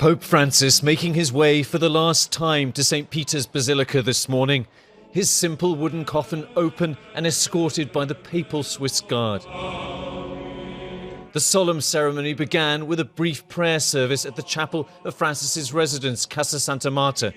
Pope Francis making his way for the last time to St. Peter's Basilica this morning, his simple wooden coffin open and escorted by the papal Swiss Guard. The solemn ceremony began with a brief prayer service at the chapel of Francis's residence, Casa Santa Marta,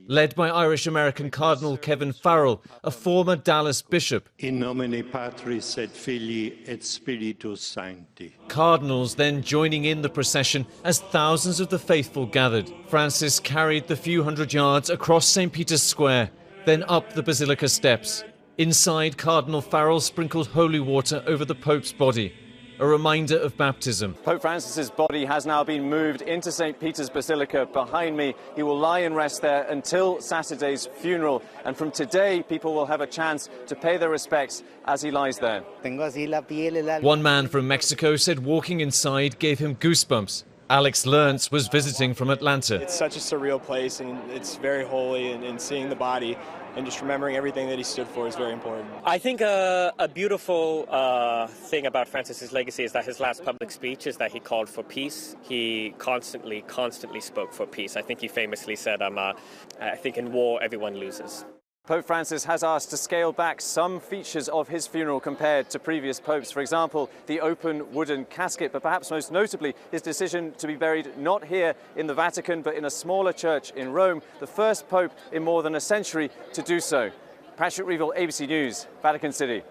led by Irish-American Cardinal Kevin Farrell, a former Dallas bishop. In nomine Patris et Filii et Spiritus Sancti. Cardinals then joining in the procession as thousands of the faithful gathered. Francis carried the few hundred yards across St. Peter's Square, then up the Basilica steps. Inside, Cardinal Farrell sprinkled holy water over the Pope's body, a reminder of baptism. Pope Francis's body has now been moved into St. Peter's Basilica behind me. He will lie in rest there until Saturday's funeral. And from today, people will have a chance to pay their respects as he lies there. One man from Mexico said walking inside gave him goosebumps. Alex Learns was visiting from Atlanta. It's such a surreal place, and it's very holy, and seeing the body and just remembering everything that he stood for is very important. I think a beautiful thing about Francis's legacy is that his last public speech is that he called for peace. He constantly spoke for peace. I think he famously said, I think in war everyone loses. Pope Francis has asked to scale back some features of his funeral compared to previous popes. For example, the open wooden casket, but perhaps most notably his decision to be buried not here in the Vatican, but in a smaller church in Rome, the first pope in more than a century to do so. Patrick Reevell, ABC News, Vatican City.